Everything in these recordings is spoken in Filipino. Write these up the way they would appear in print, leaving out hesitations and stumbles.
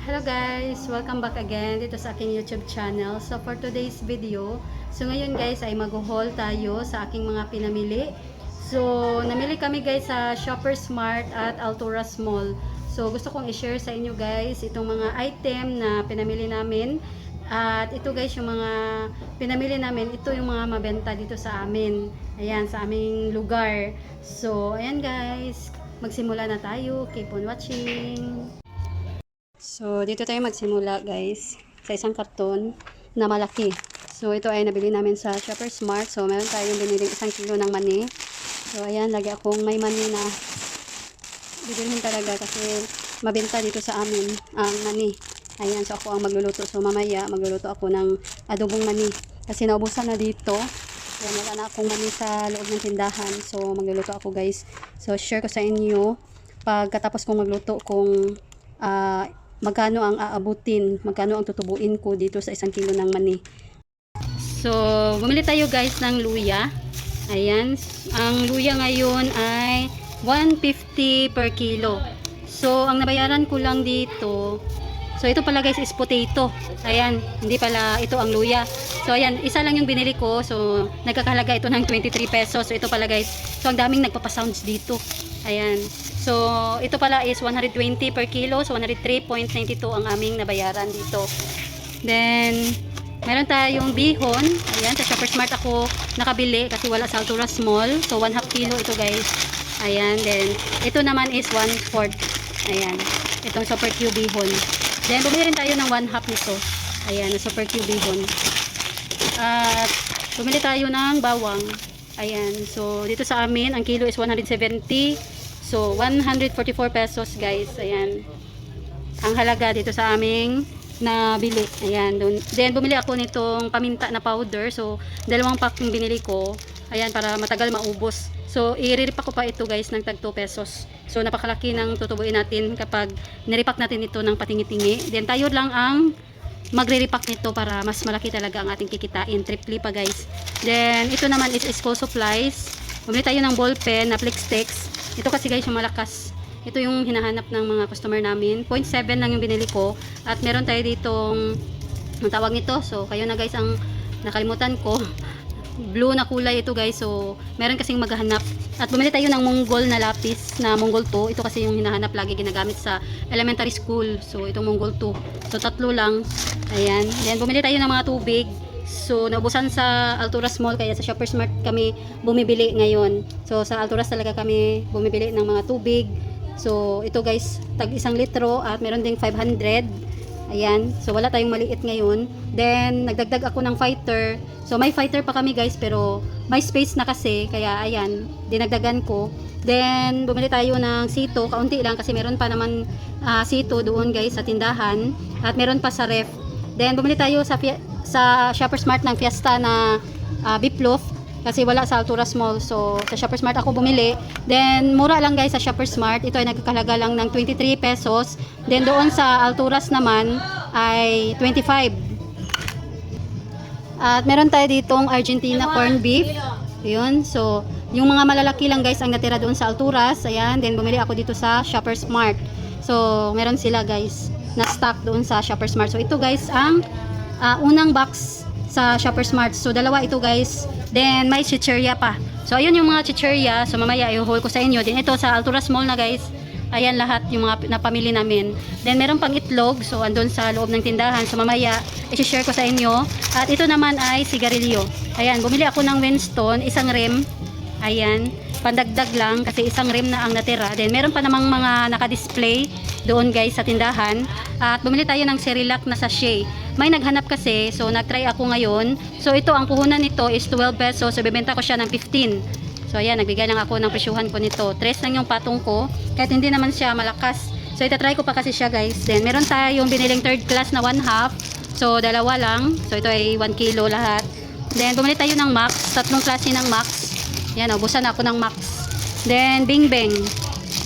Hello guys! Welcome back again dito sa aking YouTube channel. So for today's video, ngayon guys ay mag-haul tayo sa aking mga pinamili. So namili kami guys sa Shoppers Mart at Alturas Mall. So gusto kong i-share sa inyo guys itong mga item na pinamili namin. At ito guys yung mga pinamili namin, ito yung mga mabenta dito sa amin. Ayan, sa aming lugar. So ayan guys, magsimula na tayo. Keep on watching! So, dito tayo magsimula guys sa isang karton na malaki. So, ito ay nabili namin sa Shoppers Mart. So, meron tayong binili 1 kilo ng mani. So, ayan, lagi akong may mani na bibilhin talaga kasi mabenta dito sa amin ang mani. Ayan, so ako ang magluluto. So, mamaya magluluto ako ng adobong mani kasi naubusan na dito. Ayan, wala na akong mani sa loob ng tindahan. So, magluluto ako guys. So, share ko sa inyo pagkatapos kong magluto kung magkano ang aabutin, magkano ang tutubuin ko dito sa 1 kilo ng mani. So, bumili tayo guys ng luya. Ayan, ang luya ngayon ay 150 per kilo. So, ang nabayaran ko lang dito, so ito pala guys is potato. Ayan, hindi pala ito ang luya. So, ayan, isa lang yung binili ko. So, nagkakahalaga ito ng 23 pesos. So, ito pala guys. So, ang daming nagpapasounds dito. Ayan. So, ito pala is 120 per kilo. So, 103.92 ang aming nabayaran dito. Then, meron tayong bihon. Ayan, sa Shoppers Mart ako nakabili kasi wala sa Alturas Mall. So, 1/2 kilo ito guys. Ayan, then, ito naman is 1/4. Ayan, itong Super Q bihon. Then, bumili rin tayo ng 1/2 nito. Ayan, na Super Q bihon. At, bumili tayo ng bawang. Ayan, so, dito sa amin, ang kilo is 170. So, 144 pesos guys. Ayan. Ang halaga dito sa aming nabili. Ayan. Then, bumili ako nitong paminta na powder. So, 2 pack yung binili ko. Ayan, para matagal maubos. So, i-repack ko pa ito guys ng tag 2 pesos. So, napakalaki ng tutubuin natin kapag nirepack natin ito ng patingi-tingi. Then, tayo lang ang magre-repack nito para mas malaki talaga ang ating kikitain. Triply pa guys. Then, ito naman is school supplies. Bumili tayo ng ball pen na flex sticks. Ito kasi guys yung malakas. Ito yung hinahanap ng mga customer namin. 0.7 lang yung binili ko. At meron tayo ditong ang tawag nito. So kayo na guys ang nakalimutan ko. Blue na kulay ito guys. So meron kasing maghahanap. At bumili tayo ng Mongol na lapis na Mongol 2. Ito kasi yung hinahanap lagi ginagamit sa elementary school. So itong Mongol 2. So 3 lang. Ayan. Then bumili tayo ng mga tubig. So, naubusan sa Alturas Mall, kaya sa Shoppers Mart kami bumibili ngayon. So, sa Alturas talaga kami bumibili ng mga tubig. So, ito guys, tag 1 litro at meron ding 500. Ayan. So, wala tayong maliit ngayon. Then, nagdagdag ako ng fighter. So, may fighter pa kami guys, pero may space na kasi. Kaya, ayan, dinagdagan ko. Then, bumili tayo ng sito. Kaunti lang kasi meron pa naman sito doon guys sa tindahan. At meron pa sa ref. Then, bumili tayo sa Shoppers Mart ng Fiesta na beef loaf kasi wala sa Alturas Mall. So, sa Shoppers Mart ako bumili. Then, mura lang guys sa Shoppers Mart. Ito ay nagkakalaga lang ng 23 pesos. Then, doon sa Alturas naman ay 25. At meron tayo ditong Argentina corn beef. Yun. So, yung mga malalaki lang guys ang natira doon sa Alturas. Ayan. Then, bumili ako dito sa Shoppers Mart. So, meron sila guys na stock doon sa Shoppers Mart. So, ito guys ang unang box sa Shoppers Mart. So, 2 ito guys. Then, may chichirya pa. So, ayun yung mga chichirya. So, mamaya i-haul ko sa inyo. Then, ito sa Alturas Mall na guys. Ayan lahat yung mga napamili namin. Then, meron pang itlog. So, andun sa loob ng tindahan. So, mamaya i-share ko sa inyo. At ito naman ay sigarilyo. Ayan, bumili ako ng Winston. 1 rem. Ayan. Pandagdag lang kasi 1 rem na ang natira. Then, meron pa namang mga naka-display doon guys sa tindahan. At bumili tayo ng Cerelac na sachet. May naghanap kasi, so nagtry ako ngayon. So ito, ang puhunan nito is 12 pesos. So bibenta ko siya ng 15. So ayan, nagbigay lang ako ng presyuhan ko nito. 3 lang yung patong ko, kahit hindi naman siya malakas. So itatry ko pa kasi siya guys. Then meron tayong biniling 3rd class na 1/2. So 2 lang. So ito ay 1 kilo lahat. Then bumili tayo ng Max. 3 klase ng Max. Yan, ubusan ako ng Max. Then Bing Bang.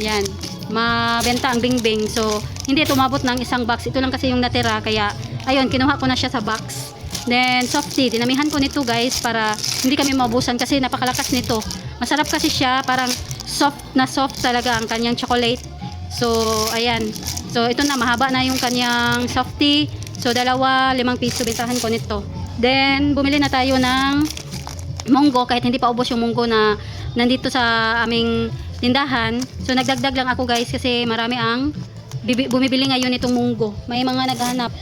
Yan. Mabenta ang Bing Bang. So, hindi ito umabot ng 1 box. Ito lang kasi yung natira. Kaya, ayun, kinuha ko na siya sa box. Then, Softy. Dinamihan ko nito guys para hindi kami maubusan kasi napakalakas nito. Masarap kasi siya. Parang soft na soft talaga ang kanyang chocolate. So, ayan. So ito na, mahaba na yung kanyang softie. So dalawa, 5 piso bentahan ko nito. Then bumili na tayo ng munggo kahit hindi pa ubos yung munggo na nandito sa aming tindahan. So nagdagdag lang ako guys kasi marami ang bumibili ngayon itong munggo. May mga naghahanap.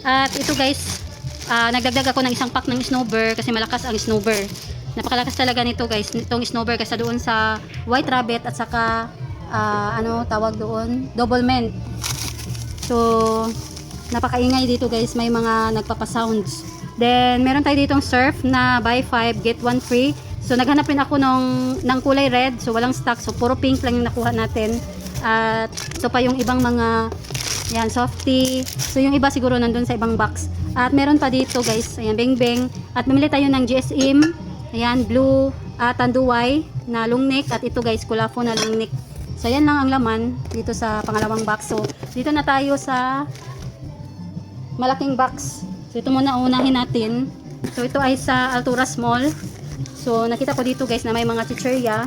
At ito guys, nagdagdag ako ng isang pack ng snowbird kasi malakas ang snowbird. Napakalakas talaga nito guys, itong snowbird kasi doon sa white rabbit at saka ano tawag doon, double mint. So napakaingay dito guys, may mga nagpapasounds. Then meron tayo ditong surf na buy 5 get 1 free. So naghanap rin ako ng kulay red, so walang stock, so puro pink lang yung nakuha natin. At so pa yung ibang mga yan, softie. So yung iba siguro nandun sa ibang box. At meron pa dito guys, ayan, beng beng. At mamili tayo ng GSM, ayan, blue tanduay na long neck. At ito guys, kulafo na long neck. So yan lang ang laman dito sa pangalawang box. So dito na tayo sa malaking box. So ito muna unahin natin. So ito ay sa Altura Mall. So nakita ko dito guys na may mga chichirya.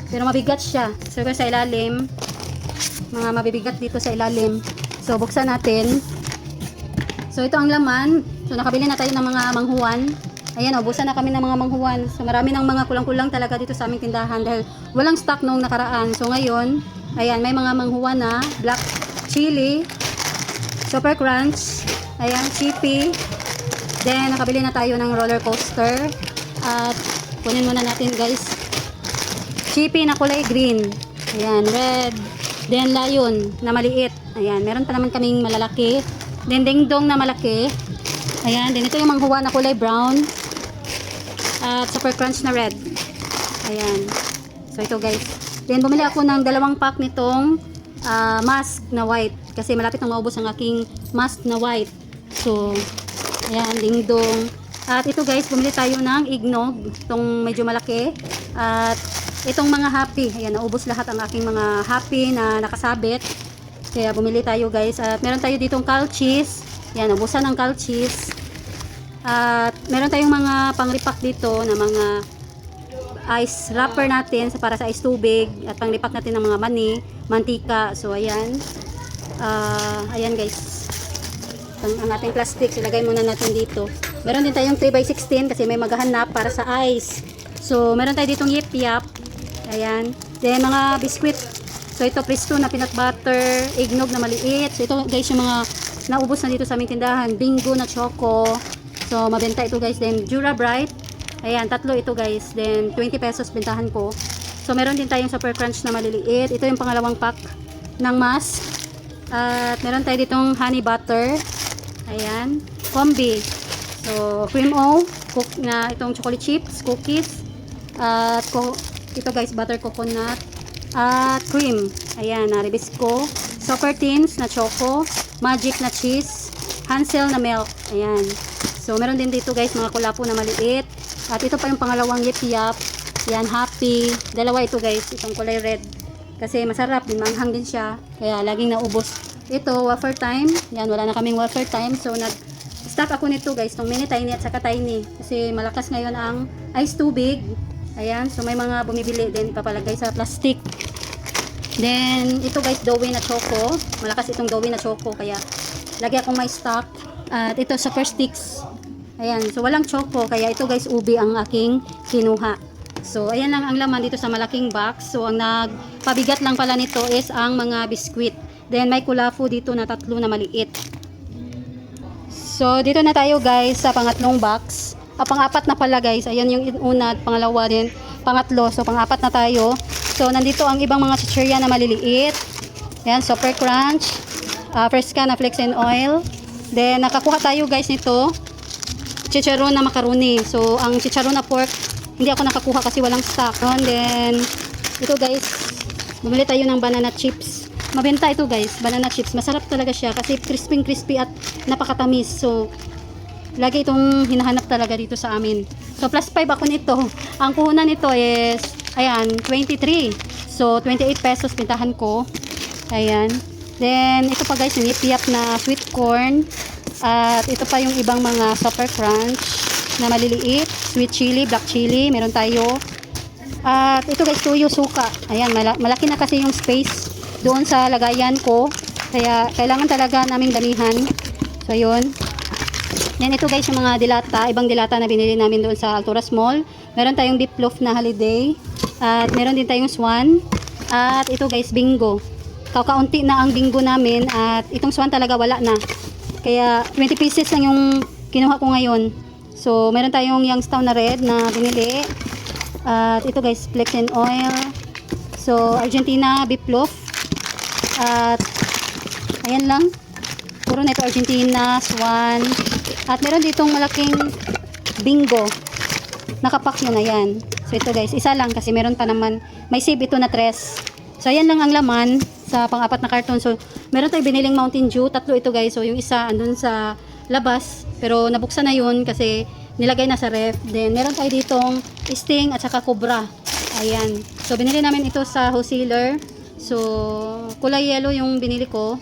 Pero mabigat siya. So sa ilalim, mga mabibigat dito sa ilalim. So buksan natin. So ito ang laman. So nakabili na tayo ng mga manghuwan. Ayan, ubusan na kami ng mga manghuwan. So marami ng mga kulang-kulang talaga dito sa aming tindahan dahil walang stock nung nakaraan. So ngayon, ayan, may mga manghuwan na black chili, super crunch, ayan, chippy. Then nakabili na tayo ng roller coaster. At kunin muna natin guys. Chippy na kulay green. Ayan, red. Then lion na maliit. Ayan, meron pa naman kaming malalaki. Then dingdong na malaki. Ayan, then ito yung manghuwa na kulay brown. At super crunch na red. Ayan. So ito guys. Then bumili ako ng 2 pack nitong mask na white. Kasi malapit na maubos ang aking mask na white. So, ayan, dingdong. At ito guys, bumili tayo ng eggnog. Itong medyo malaki. At itong mga happy. Ayan, naubos lahat ang aking mga happy na nakasabit. Kaya bumili tayo guys. At meron tayo ditong cal cheese. Ayan, naubusan ng cal cheese. At meron tayong mga pang-repack dito na mga ice wrapper natin para sa ice tubig. At pang-repack natin ng mga mani, mantika. So ayan. Ayan guys. Ang ating plastic, ilagay muna natin dito. Meron din tayong 3x16 kasi may maghahanap para sa ice. So meron tayo ditong yip-yap. Ayan. Then mga biskwit. So ito presto na peanut butter, eggnog na maliit. So ito guys yung mga naubos na dito sa aming tindahan. Bingo na choco. So mabenta ito guys. Then Jura Bright. Ayan, 3 ito guys. Then 20 pesos bentahan ko. So meron din tayong super crunch na maliliit. Ito yung pangalawang pack ng mask. At meron tayo ditong honey butter. Ayan, combi. So cream o cook na itong chocolate chips, cookies. At ito guys, butter coconut. At cream. Ayan, Ribisco. Super tins na choco. Magic na cheese. Hansel na milk. Ayan. So meron din dito guys mga kulapo na maliit. At ito pa yung pangalawang yip-yap. Yan, happy. 2 ito guys, itong kulay red. Kasi masarap, manghang din siya. Kaya laging naubos. Ito, wafer time. Yan, wala na kaming wafer time. So nag-stock ako nito guys, itong mini, tiny at saka tiny. Kasi malakas ngayon ang ice tubig. Ayan, so may mga bumibili din papalagay sa plastic. Then, ito guys, doughy na choco. Malakas itong doughy na choco. Kaya lagi akong may stock. At ito, super sticks. Ayan, so walang choco, kaya ito guys, ubi ang aking kinuha. So, ayan lang ang laman dito sa malaking box. So, ang nagpabigat lang pala nito is ang mga biskwit. Then, may kulafo dito na 3 na maliit. So, dito na tayo guys sa pangatlong box. Pang-4 na pala guys. Ayan yung una at pangalawa din. Pangatlo. So, pang-4 na tayo. So, nandito ang ibang mga chichirya na maliliit. Ayan, super crunch. Fresca na flex and oil. Then, nakakuha tayo guys nito. Chicharon na macaroni. So, ang chicharon na pork, hindi ako nakakuha kasi walang stock. And then, ito guys, bumili tayo ng banana chips. Mabenta ito guys, banana chips. Masarap talaga siya kasi crispy at napakatamis. So, lagi itong hinahanap talaga dito sa amin. So, plus 5 ako nito. Ang puhunan nito is, ayan, 23. So, 28 pesos pintahan ko. Ayan. Then, ito pa guys, yung yip-yap na sweet corn. At ito pa yung ibang mga super crunch na maliliit. Sweet chili, black chili, meron tayo. At ito guys, tuyo suka. Ayan, malaki na kasi yung space doon sa lagayan ko. Kaya kailangan talaga naming damihan. So ayun. Then ito guys yung mga dilata, ibang dilata na binili namin doon sa Alturas Mall. Meron tayong beef loaf na holiday. At meron din tayong swan. At ito guys, bingo. Kakaunti na ang bingo namin at itong swan talaga wala na. Kaya 20 pieces lang yung kinuha ko ngayon. So meron tayong Youngstown na red na binili. At ito guys, flex and oil. So Argentina beef loaf. At ayan lang. Puro na ito Argentina, swan. At meron ditong malaking bingo. Nakapack yun na yan. So ito guys, isa lang kasi meron pa naman. May save ito na tres. So ayan lang ang laman sa pang-apat na karton. So meron tayong biniling Mountain Dew. Tatlo ito guys. So yung isa andun sa labas. Pero nabuksan na yun kasi nilagay na sa ref. Then meron tayo ditong Sting at saka Cobra. Ayan. So binili namin ito sa wholesaler. So kulay yellow yung binili ko.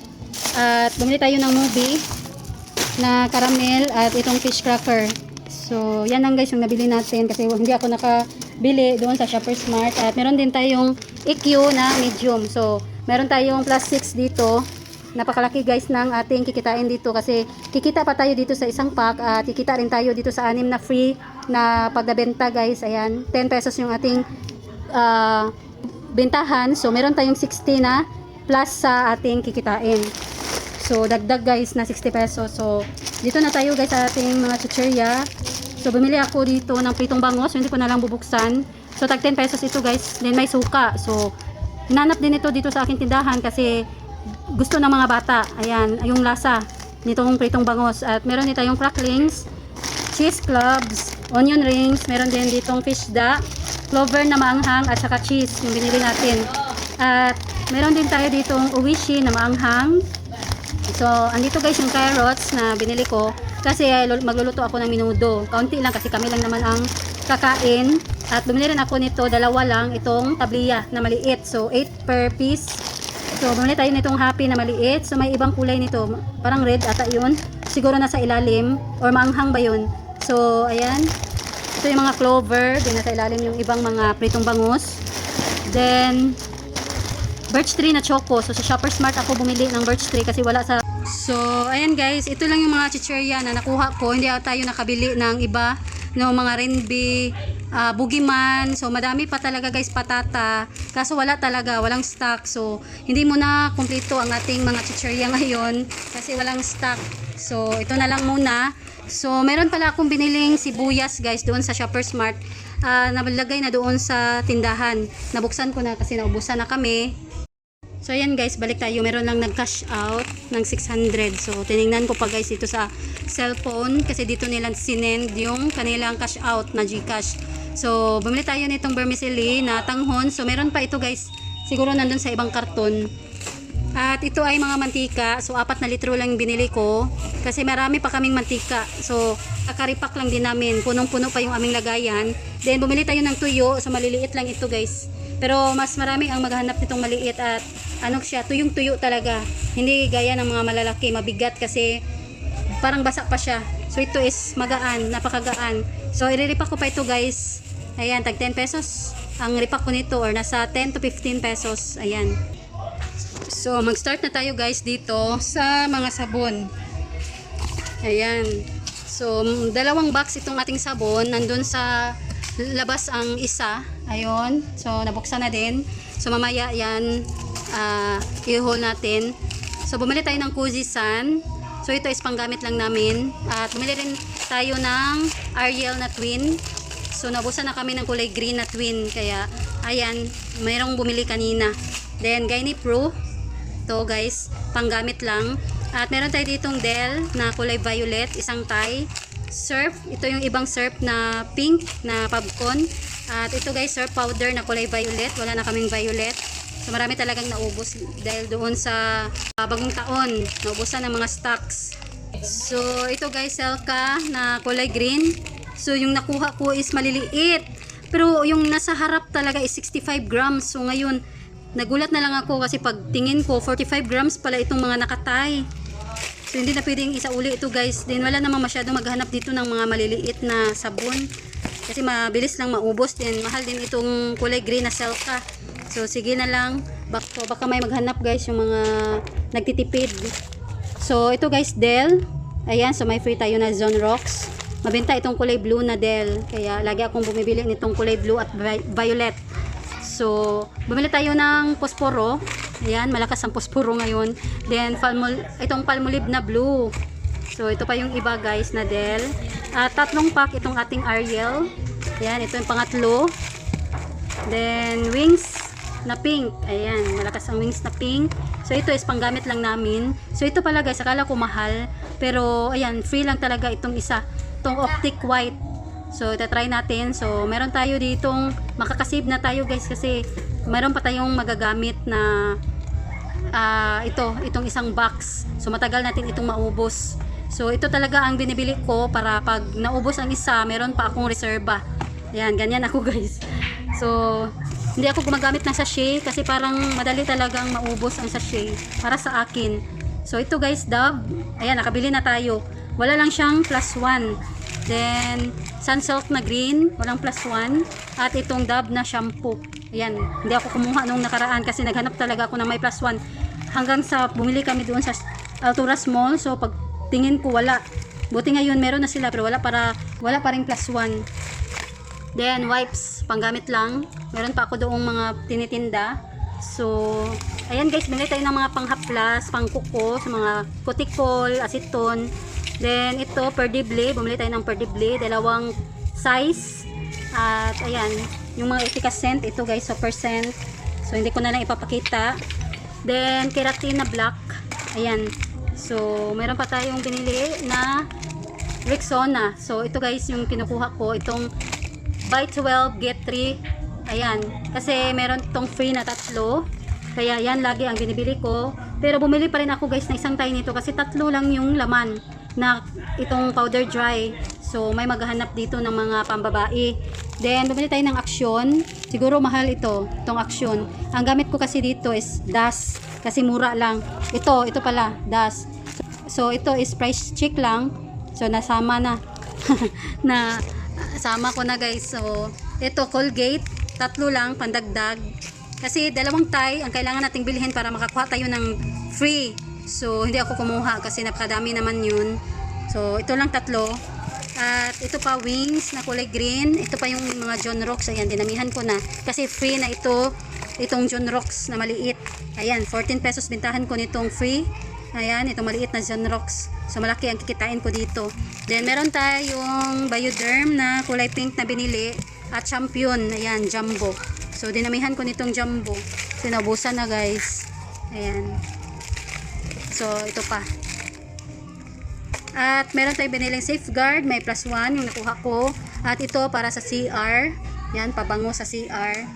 At bumili tayo ng movie na caramel at itong fish cracker. So yan lang guys yung nabili natin kasi hindi ako nakabili doon sa Shoppers Mart. At meron din tayong EQ na medium. So meron tayong plus 6 dito. Napakalaki guys ng ating kikitain dito kasi kikita pa tayo dito sa isang pack at kikita rin tayo dito sa 6 na free na pagbebenta guys. Ayan, 10 pesos yung ating bentahan. So meron tayong 60 na plus sa ating kikitain. So dagdag guys na 60 pesos. So dito na tayo guys sa ating mga chichirya. So bumili ako dito ng pritong bangos. So, hindi ko na lang bubuksan. So tag 10 pesos ito guys. Then may suka. So hinanap din ito dito sa aking tindahan kasi gusto ng mga bata. Ayan, yung lasa nitong pritong bangos. At meron dito tayong cracklings, cheese clubs, onion rings. Meron din ditong fish da, clover na maanghang at saka cheese yung binili natin. At meron din tayo ditong uwishi na maanghang. So, andito guys yung carrots na binili ko kasi magluluto ako ng minudo. Kaunti lang kasi kami lang naman ang kakain. At bumili rin ako nito, dalawa lang itong tabliya na maliit. So, 8 per piece. So, bumili tayo nitong happy na maliit. So, may ibang kulay nito. Parang red ata yun. Siguro nasa ilalim or maanghang ba yun. So, ayan. Ito yung mga clover. Then, nasa ilalim yung ibang mga pritong bangus. Then, birch tree na choco. So, sa Shoppers Mart ako bumili ng birch tree kasi wala sa... So, ayan guys. Ito lang yung mga chichirya na nakuha ko. Hindi tayo nakabili ng iba. No, mga renbi, bugiman. So, madami pa talaga guys patata. Kaso wala talaga. Walang stock. So, hindi mo na kumpleto ang ating mga chichirya ngayon kasi walang stock. So, ito na lang muna. So, meron pala akong biniling sibuyas guys doon sa Shoppers Mart. Nalagay na doon sa tindahan. Nabuksan ko na kasi naubusan na kami. So ayan guys, balik tayo. Meron lang nag-cash out ng 600. So tiningnan ko pa guys ito sa cellphone kasi dito nila sinend yung kanilang cash out na GCash. So bumili tayo nitong vermicelli na tanghon. So meron pa ito guys. Siguro nandun sa ibang karton. At ito ay mga mantika. So 4 na litro lang yung binili ko kasi marami pa kaming mantika. So kakaripak lang din namin. Punong-puno pa yung aming lagayan. Then bumili tayo ng tuyo. So maliliit lang ito guys. Pero mas marami ang maghanap nitong maliit at ano siya, tuyong tuyo talaga. Hindi gaya ng mga malalaki, mabigat kasi parang basa pa siya. So ito is magaan, napakagaan. So iriripak ko pa ito guys. Ayan, tag 10 pesos ang ripak ko nito or nasa 10 to 15 pesos. Ayan. So mag-start na tayo guys dito sa mga sabon. Ayan. So 2 box itong ating sabon. Nandun sa labas ang isa. Ayun. So nabuksan na din. So mamaya yan i-haul natin. So bumili tayo ng Cozy Sun. So ito is panggamit lang namin. At bumili rin tayo ng Ariel na twin. So nabusan na kami ng kulay green na twin. Kaya ayan, mayroong bumili kanina. Then Gyne Pro. To guys, panggamit lang. At meron tayo ditong Dell na kulay violet, isang tie. Surf, ito yung ibang surf na pink na Pabcon. At ito guys, surf powder na kulay violet. Wala na kaming violet. So marami talagang naubos dahil doon sa bagong taon. Naubusan ng mga stocks. So ito guys, Selka na kulay green. So yung nakuha ko is maliliit. Pero yung nasa harap talaga is 65 grams. So ngayon, nagulat na lang ako kasi pag tingin ko 45 grams pala itong mga nakatay. So hindi na pwedeng isauli ito guys. Then wala namang masyadong maghanap dito ng mga maliliit na sabon. Kasi mabilis lang maubos din. Mahal din itong kulay green na Selka. So sige na lang. So, baka may maghanap guys yung mga nagtitipid. So, ito guys, Dell. Ayan, so may free tayo na Zonrox. Mabenta itong kulay blue na Dell. Kaya lagi akong bumibili nitong kulay blue at violet. So, bumili tayo ng posporo. Ayan, malakas ang posporo ngayon. Then, itong Palmolive na blue. So, ito pa yung iba guys na Dell. At 3 pack itong ating Ariel. Ayan, ito yung pangatlo. Then, wings na pink. Ayan, malakas ang wings na pink. So, ito is panggamit lang namin. So, ito pala guys, akala ko mahal. Pero, ayan, free lang talaga itong isa. Itong Optic White. So, itatry natin. So, meron tayo ditong, makakasave na tayo guys kasi meron pa tayong magagamit na itong isang box. So, matagal natin itong maubos. So, ito talaga ang binibili ko para pag naubos ang isa, meron pa akong reserba. Ayan, ganyan ako guys. So, hindi ako gumagamit ng sachet kasi parang madali talagang maubos ang sachet para sa akin. So, ito guys, Dove. Ayan, nakabili na tayo. Wala lang siyang +1. Then, Sunsilk na green, walang +1. At itong Dove na shampoo. Ayan, hindi ako kumuha nung nakaraan kasi naghanap talaga ako ng may +1. Hanggang sa bumili kami doon sa Alturas Mall. So, pag tingin ko wala. Buti ngayon meron na sila pero wala pa ring +1. Then, wipes, panggamit lang. Meron pa ako doong mga tinitinda. So, ayan guys, binili tayo ng mga panghaplas, pangkuko, sa mga kutikol, aceton. Then, ito, perdible. Bumili tayo ng perdible. 2 size. At, ayan, yung mga efficacent. Ito guys, so percent. So, hindi ko na lang ipapakita. Then, keratin na black. Ayan. So, meron pa tayong binili na Rexona. So, ito guys, yung kinukuha ko. Itong buy 12, get 3. Ayan. Kasi, meron itong free na 3. Kaya, yan lagi ang binibili ko. Pero, bumili pa rin ako guys na isang tayo nito. Kasi 3 lang yung laman na itong powder dry. So, may maghahanap dito ng mga pambabae. Then, bumili tayo ng Action. Siguro mahal ito, itong Action. Ang gamit ko kasi dito is Das. Kasi mura lang. Ito pala, Das. So, ito is price check lang. So, nasama na. Sama ko na guys. So, ito Colgate. 3 lang, pandagdag. Kasi 2 tie ang kailangan nating bilhin para makakuha tayo ng free. So, hindi ako kumuha kasi napakadami naman yun. So, ito lang 3. At ito pa, wings na kulay green. Ito pa yung mga Zonrox. Ayan, dinamihan ko na. Kasi free na ito. Itong Zonrox na maliit. Ayan, 14 pesos bintahan ko nitong free. Ayan, itong maliit na Zonrox. So, malaki ang kikitain ko dito. Then, meron tayong Bioderm na kulay pink na binili. At Champion. Ayan, Jumbo. So, dinamihan ko nitong Jumbo. Sinabusan na guys. Ayan. So, ito pa. At meron tayong biniling Safeguard. May +1 yung nakuha ko. At ito para sa CR. Yan, pabango sa CR.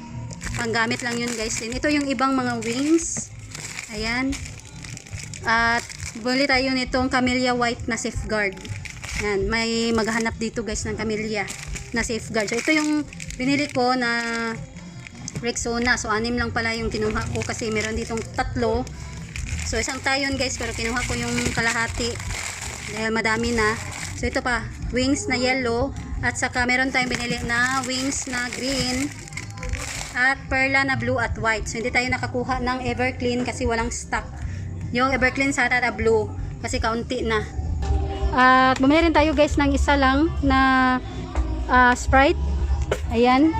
Panggamit lang yun guys. Then, ito yung ibang mga wings. Ayan. At bumili tayo nitong Camellia White na Safeguard. Yan, may maghanap dito guys ng Camellia na Safeguard. So, ito yung binili ko na Rexona. So, 6 lang pala yung kinuha ko kasi meron ditong 3. So, isang tayon guys, pero kinuha ko yung kalahati dahil madami na. So, ito pa, wings na yellow. At saka meron tayong binili na wings na green. At perla na blue at white. So, hindi tayo nakakuha ng Everclean kasi walang stock. Yung Everclean sana na blue kasi kaunti na. At bumili rin tayo guys ng isa lang na Sprite. Ayan.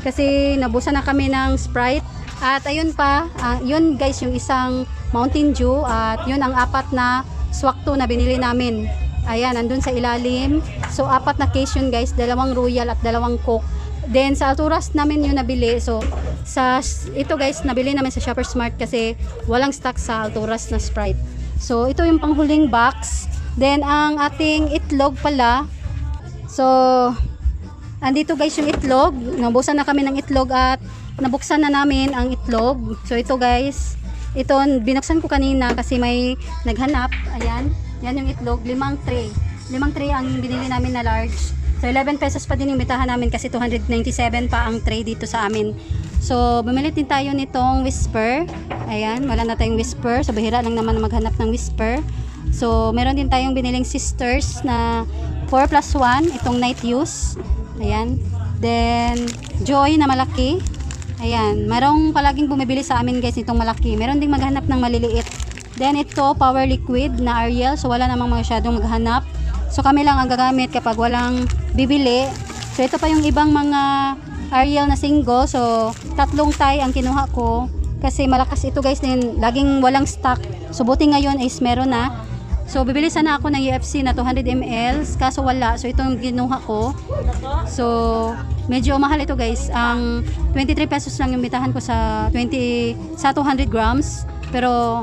Kasi nabusan na kami ng Sprite. At ayun pa, yun guys yung isang Mountain Dew at yun ang 4 na Swakto na binili namin. Ayan, nandun sa ilalim. So, 4 na case yun guys, 2 Royal at 2 Coke. Then, sa Alturas namin yun nabili. So, ito guys, nabili namin sa Shoppers Mart kasi walang stock sa Alturas na Sprite. So, ito yung panghuling box. Then, ang ating itlog pala. So, andito guys yung itlog. Nabusan na kami ng itlog at nabuksan na namin ang itlog. So, ito guys. Ito, binuksan ko kanina kasi may naghanap. Ayan. Yan yung itlog. 5 tray. 5 tray ang binili namin na large. So, 11 pesos pa din yung bitahan namin kasi 297 pa ang tray dito sa amin. So, bumili din tayo nitong Whisper. Ayan. Wala na tayong Whisper. So, bahira lang naman maghanap ng Whisper. So, meron din tayong biniling Sisters na 4+1. Itong night use. Ayan. Then, Joy na malaki. Ayan, merong palaging bumibili sa amin guys itong malaki. Meron ding maghanap ng maliliit. Then ito, Power Liquid na Ariel. So wala namang masyadong maghanap. So kami lang ang gagamit kapag walang bibili. So ito pa yung ibang mga Ariel na single. So 3 tie ang kinuha ko. Kasi malakas ito guys din. Laging walang stock. So buti ngayon is meron na. So bibili sana ako ng UFC na 200 ml. Kaso wala. So itong kinuha ko. So medyo mahal ito guys. Ang 23 pesos lang yung bitahan ko sa 200 grams. Pero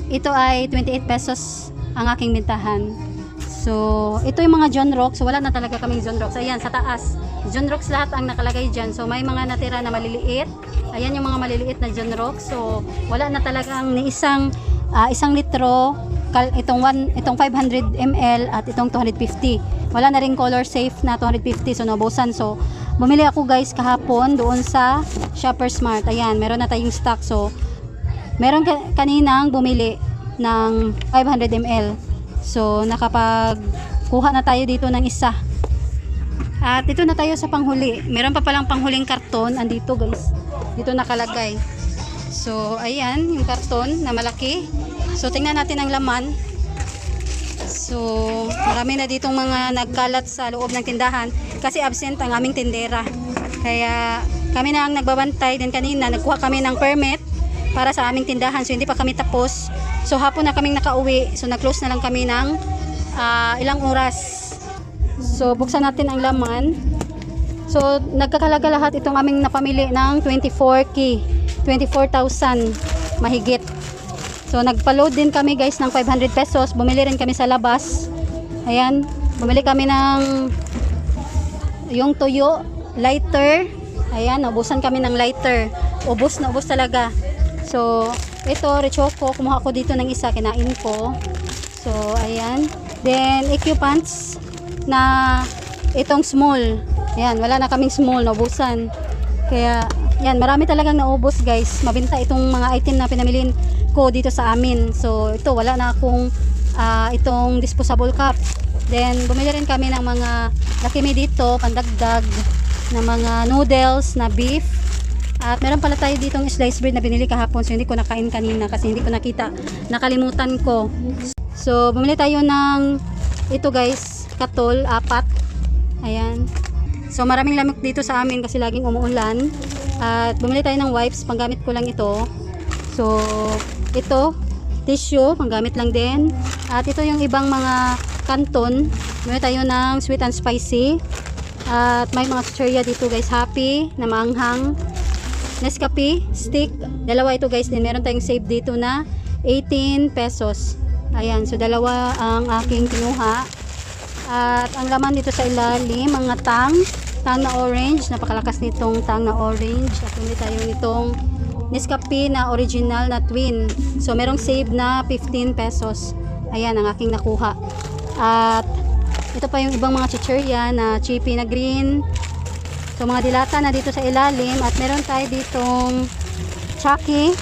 ito ay 28 pesos ang aking bintahan. So ito yung mga John Rocks. So wala na talaga kaming John Rocks. Ayan sa taas. John Rocks lahat ang nakalagay dyan. So may mga natira na maliliit. Ayan yung mga maliliit na John Rocks. So wala na talagang ni isang litro. Itong 500 ml at itong 250. Wala na rin color safe na 250. So naubusan. So bumili ako guys kahapon doon sa Shoppers Mart. Ayan, meron na tayong stock. So meron kaninang bumili ng 500 ml. So nakapagkuha na tayo dito ng isa. At dito na tayo sa panghuli. Meron pa palang panghuling karton andito guys. Dito nakalagay. So ayan yung karton na malaki. So tingnan natin ang laman. So marami na ditong mga nagkalat sa loob ng tindahan kasi absent ang aming tindera. Kaya kami na ang nagbabantay. Din kanina nagkuha kami ng permit para sa aming tindahan. So hindi pa kami tapos. So hapon na kaming nakauwi. So nag-close na lang kami ng ilang oras. So buksan natin ang laman. So nagkakalaga lahat itong aming napamili ng 24,000 mahigit. So nagpa-load din kami guys ng 500 pesos. Bumili rin kami sa labas. Ayan, bumili kami ng yung tuyo, lighter. Ayan, ubusan kami ng lighter. Ubos na ubos talaga. So ito, Rechoco, kumuha ko dito ng isa, kinain ko. So ayan. Then EQ pants na itong small. Ayan, wala na kaming small, naubusan. Kaya yan, marami talagang naubos guys. Mabenta itong mga item na pinamilin ko dito sa amin. So ito, wala na akong itong disposable cup. Then bumili rin kami ng mga lakimi dito, pandagdag na mga noodles na beef. At meron pala tayo ditong sliced bread na binili kahapon. So hindi ko nakain kanina kasi hindi ko nakita. Nakalimutan ko. So bumili tayo ng ito guys, katol, 4. Ayan. So maraming lamok dito sa amin kasi laging umuulan. At bumili tayo ng wipes, panggamit ko lang ito. So ito, tissue, panggamit lang din. At ito yung ibang mga kanton. Bumili tayo ng sweet and spicy. At may mga chicheria dito guys, happy na maanghang. Nescafe stick, dalawa ito guys. Din meron tayong save dito na 18 pesos. Ayan, so dalawa ang aking kinuha. At ang laman dito sa ilalim, mga tang na orange. Napakalakas nitong tang na orange. At hindi tayo nitong Nescafe na original na twin. So merong save na 15 pesos. Ayan ang aking nakuha. At ito pa yung ibang mga chicheria na chippy na green. So mga dilata na dito sa ilalim. At meron tayo ditong Chucky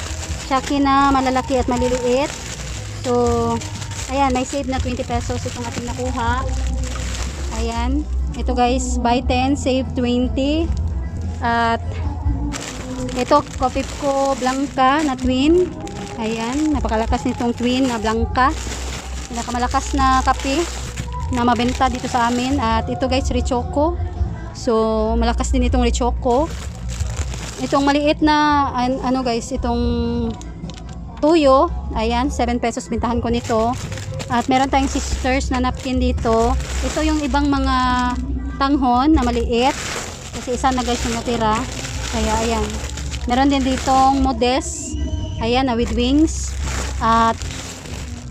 na malalaki at maliliit. So ayan, may save na 20 pesos itong ating nakuha. Ayan, ito guys, buy 10 save 20. At ito, Coffee Co Blanca na twin. Ayan, napakalakas nitong twin na Blanca. Pinakamalakas na kape na mabenta dito sa amin. At ito guys, Rechoco. So malakas din itong Rechoco. Itong maliit na ano guys, itong tuyo, ayan, 7 pesos bintahan ko nito. At meron tayong sisters na napkin dito. Ito yung ibang mga tanghon na maliit kasi isa na guys yung natira. Kaya ayan, meron din ditong modest, ayan, na with wings. At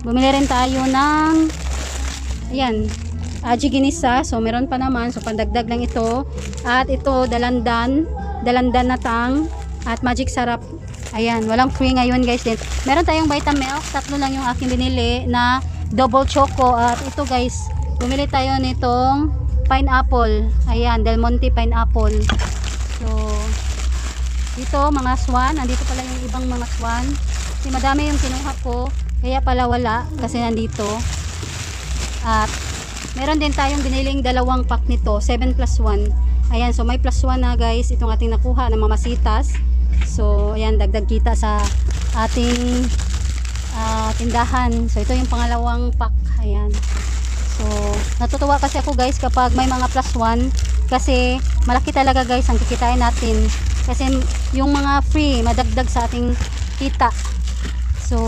bumili rin tayo ng ayan, aji ginisa. So meron pa naman, so pandagdag lang ito. At ito, dalandan na tang at magic sarap. Ayan, walang free ngayon guys din. Meron tayong Vitamilk, 3 lang yung aking binili na double choco. At ito guys, bumili tayo nitong pineapple. Ayan, Del Monte pineapple. So dito mga swan, nandito pala yung ibang mga swan. Kasi madami yung kinuha ko, kaya pala wala kasi nandito. At meron din tayong biniling 2 pack nito, 7+1. Ayan, so may +1 na guys itong ating nakuha na mamasitas. So ayan, dagdag kita sa ating tindahan. So ito yung pangalawang pack. Ayan. So natutuwa kasi ako guys kapag may mga +1 kasi malaki talaga guys ang kikitain natin. Kasi yung mga free madagdag sa ating kita. So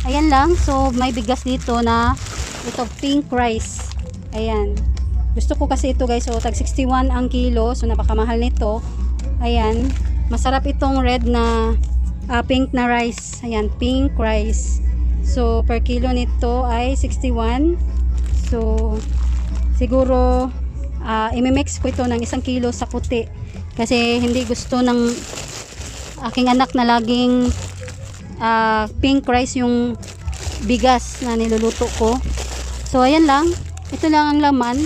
ayan lang. So may bigas dito na ito pink rice. Ayan. Gusto ko kasi ito guys. So tag 61 ang kilo. So napakamahal nito. Ayan. Masarap itong red na pink na rice. Ayan, pink rice. So per kilo nito ay 61. So siguro imimix ko ito ng 1 kilo sa puti. Kasi hindi gusto ng aking anak na laging pink rice yung bigas na niluluto ko. So ayan lang. Ito lang ang laman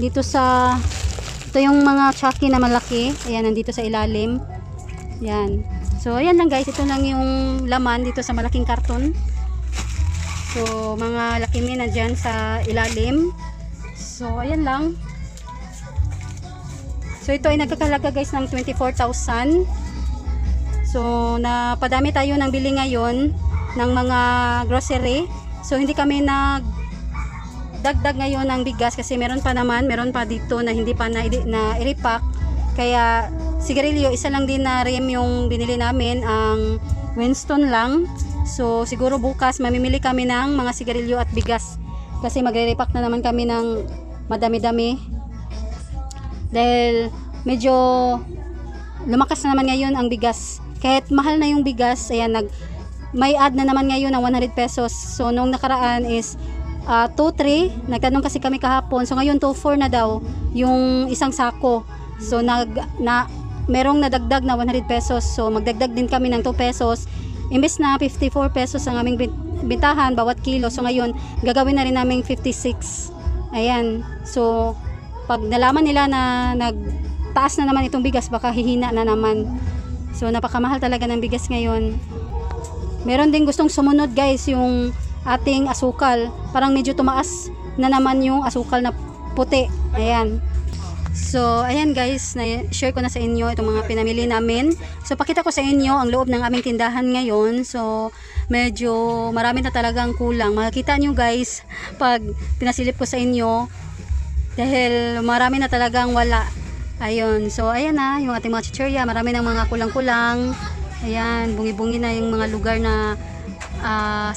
dito sa ito yung mga chucky na malaki. Ayan, nandito sa ilalim. Ayan. So ayan lang guys, ito lang yung laman dito sa malaking karton. So mga laki na dyan sa ilalim. So ayan lang. So ito ay nagkakalaga guys ng 24,000. So napadami tayo ng bili ngayon ng mga grocery. So hindi kami nagdagdag ngayon ng bigas kasi meron pa dito na hindi pa na i-repack. Kaya sigarilyo, isa lang din na rim yung binili namin, ang Winston lang. So siguro bukas mamimili kami ng mga sigarilyo at bigas kasi magre-repack na naman kami ng madami-dami dahil medyo lumakas na naman ngayon ang bigas. Kahit mahal na yung bigas, ayan, may add na naman ngayon ng 100 pesos. So nung nakaraan is 2-3, nagtanong kasi kami kahapon. So ngayon 2-4 na daw yung isang sako. So merong nadagdag na 100 pesos. So magdagdag din kami ng 2 pesos. Imbes na 54 pesos ang aming bintahan bawat kilo. So ngayon gagawin na rin namin 56. Ayan. So pag nalaman nila na nagtaas na naman itong bigas, baka hihina na naman. So napakamahal talaga ng bigas ngayon. Meron din gustong sumunod guys yung ating asukal. Parang medyo tumaas na naman yung asukal na puti. Ayan. So ayan guys, na-share ko na sa inyo itong mga pinamili namin. So pakita ko sa inyo ang loob ng aming tindahan ngayon. So medyo marami na talagang kulang. Makikita nyo guys pag pinasilip ko sa inyo dahil marami na talagang wala. Ayun, so ayan na yung ating mga chichirya. Marami ng mga kulang-kulang. Ayan, bungi-bungi na yung mga lugar na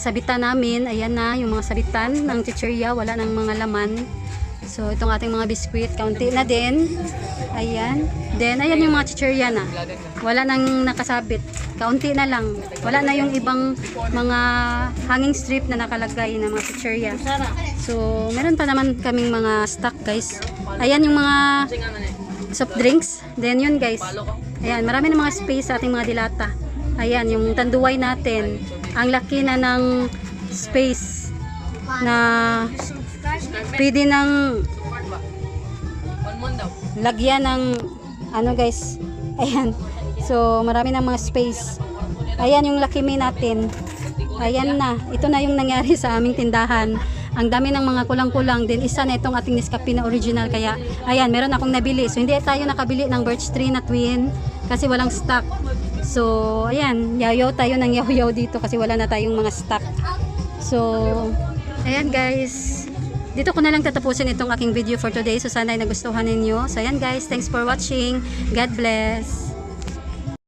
sabitan namin. Ayan na yung mga sabitan ng chichirya. Wala ng mga laman. So itong ating mga biskuit, kaunti na din. Ayan. Then ayan yung mga chichirya na. Wala nang nakasabit. Kaunti na lang. Wala na yung ibang mga hanging strip na nakalagay na mga chichirya. So meron pa naman kaming mga stock guys. Ayan yung mga soft drinks. Then yun guys. Ayan, marami na mga space sa ating mga dilata. Ayan, yung tanduay natin. Ang laki na ng space na pwede ng lagyan ng ano guys. Ayan. So marami na mga space. Ayan yung Lucky Me natin. Ayan na. Ito na yung nangyari sa aming tindahan. Ang dami ng mga kulang-kulang din. Isa na itong ating Nescafe na original. Kaya, ayan, meron akong nabili. So, hindi tayo nakabili ng birch tree na twin kasi walang stock. So, ayan, yaw-yaw tayo ng yaw-yaw dito kasi wala na tayong mga stock. So, ayan guys. Dito ko na lang tatapusin itong aking video for today. So, sana ay nagustuhan ninyo. So, ayan guys, thanks for watching. God bless.